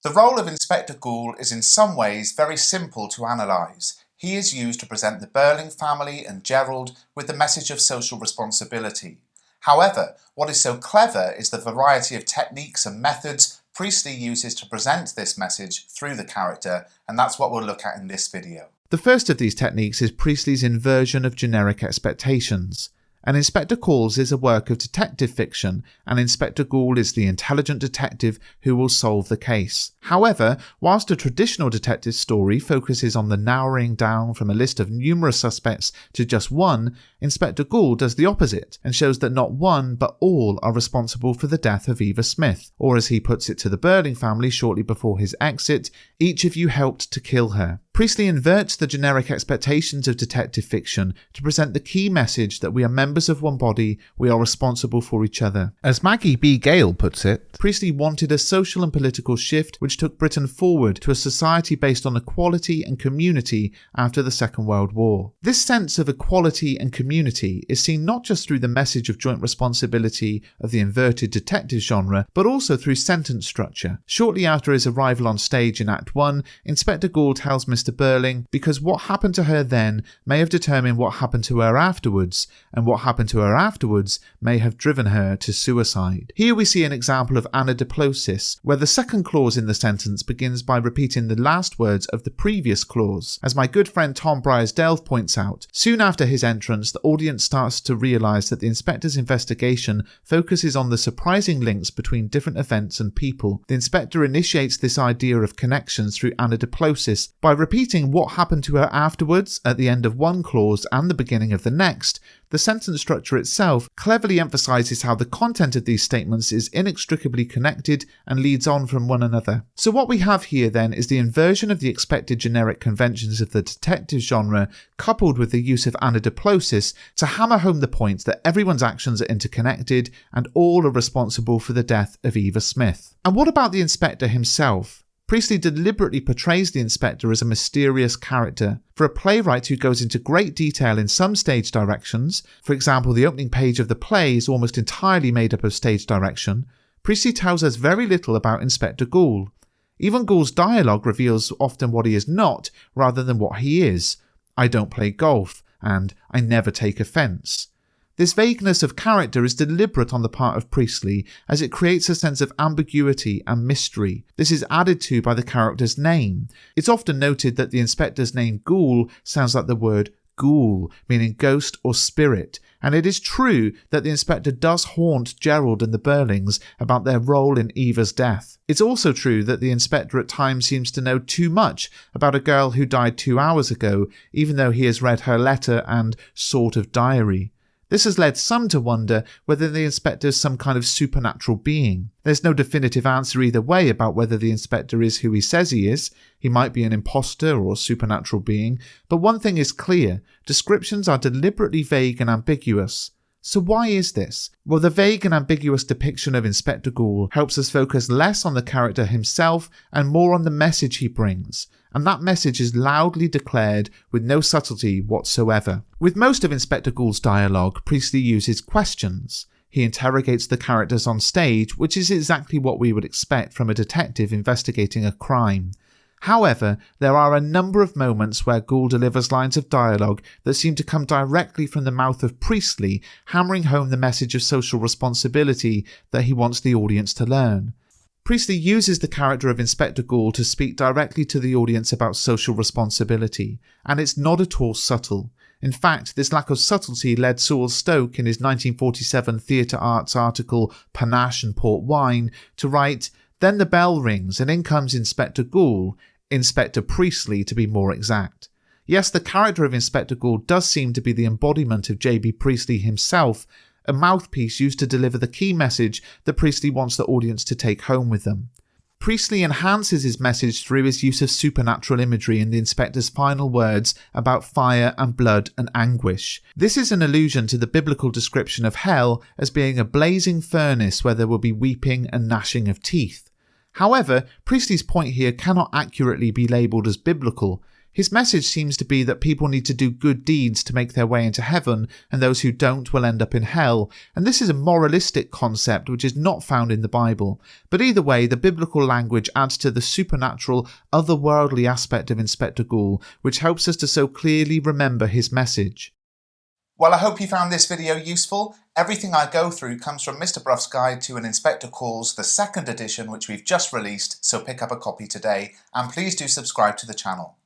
The role of Inspector Goole is in some ways very simple to analyse. He is used to present the Burling family and Gerald with the message of social responsibility. However, what is so clever is the variety of techniques and methods Priestley uses to present this message through the character, and that's what we'll look at in this video. The first of these techniques is Priestley's inversion of generic expectations. An Inspector Calls is a work of detective fiction, and Inspector Goole is the intelligent detective who will solve the case. However, whilst a traditional detective story focuses on the narrowing down from a list of numerous suspects to just one, Inspector Goole does the opposite and shows that not one but all are responsible for the death of Eva Smith, or as he puts it to the Burling family shortly before his exit, each of you helped to kill her. Priestley inverts the generic expectations of detective fiction to present the key message that we are members of one body, we are responsible for each other. As Maggie B. Gale puts it, Priestley wanted a social and political shift which took Britain forward to a society based on equality and community after the Second World War. This sense of equality and community is seen not just through the message of joint responsibility of the inverted detective genre, but also through sentence structure. Shortly after his arrival on stage in Act 1, Inspector Goole tells Mr. Burling, because what happened to her then may have determined what happened to her afterwards, and what happened to her afterwards may have driven her to suicide. Here we see an example of anadiplosis, where the second clause in the sentence begins by repeating the last words of the previous clause. As my good friend Tom Bryce-Delve points out, soon after his entrance, the audience starts to realise that the inspector's investigation focuses on the surprising links between different events and people. The inspector initiates this idea of connections through anadiplosis by repeating what happened to her afterwards at the end of one clause and the beginning of the next. The sentence structure itself cleverly emphasises how the content of these statements is inextricably connected and leads on from one another. So what we have here then is the inversion of the expected generic conventions of the detective genre coupled with the use of anadiplosis to hammer home the point that everyone's actions are interconnected and all are responsible for the death of Eva Smith. And what about the inspector himself? Priestley deliberately portrays the inspector as a mysterious character. For a playwright who goes into great detail in some stage directions, for example the opening page of the play is almost entirely made up of stage direction, Priestley tells us very little about Inspector Goole. Even Goule's dialogue reveals often what he is not rather than what he is. I don't play golf, and I never take offence. This vagueness of character is deliberate on the part of Priestley as it creates a sense of ambiguity and mystery. This is added to by the character's name. It's often noted that the inspector's name Goole sounds like the word Ghoul, meaning ghost or spirit, and it is true that the inspector does haunt Gerald and the Burlings about their role in Eva's death. It's also true that the inspector at times seems to know too much about a girl who died 2 hours ago, even though he has read her letter and sort of diary. This has led some to wonder whether the inspector is some kind of supernatural being. There's no definitive answer either way about whether the inspector is who he says he is. He might be an imposter or a supernatural being, but one thing is clear: descriptions are deliberately vague and ambiguous. So why is this? Well, the vague and ambiguous depiction of Inspector Goole helps us focus less on the character himself and more on the message he brings, and that message is loudly declared with no subtlety whatsoever. With most of Inspector Goule's dialogue, Priestley uses questions. He interrogates the characters on stage, which is exactly what we would expect from a detective investigating a crime. However, there are a number of moments where Goole delivers lines of dialogue that seem to come directly from the mouth of Priestley, hammering home the message of social responsibility that he wants the audience to learn. Priestley uses the character of Inspector Goole to speak directly to the audience about social responsibility, and it's not at all subtle. In fact, this lack of subtlety led Sewell Stoke in his 1947 Theatre Arts article Panache and Port Wine to write, "Then the bell rings and in comes Inspector Goole, Inspector Priestley to be more exact." Yes, the character of Inspector Goole does seem to be the embodiment of J.B. Priestley himself, a mouthpiece used to deliver the key message that Priestley wants the audience to take home with them. Priestley enhances his message through his use of supernatural imagery in the inspector's final words about fire and blood and anguish. This is an allusion to the biblical description of hell as being a blazing furnace where there will be weeping and gnashing of teeth. However, Priestley's point here cannot accurately be labelled as biblical. His message seems to be that people need to do good deeds to make their way into heaven, and those who don't will end up in hell, and this is a moralistic concept which is not found in the Bible. But either way, the biblical language adds to the supernatural, otherworldly aspect of Inspector Goole, which helps us to so clearly remember his message. Well, I hope you found this video useful. Everything I go through comes from Mr. Bruff's Guide to an Inspector Calls, the 2nd edition, which we've just released, so pick up a copy today, and please do subscribe to the channel.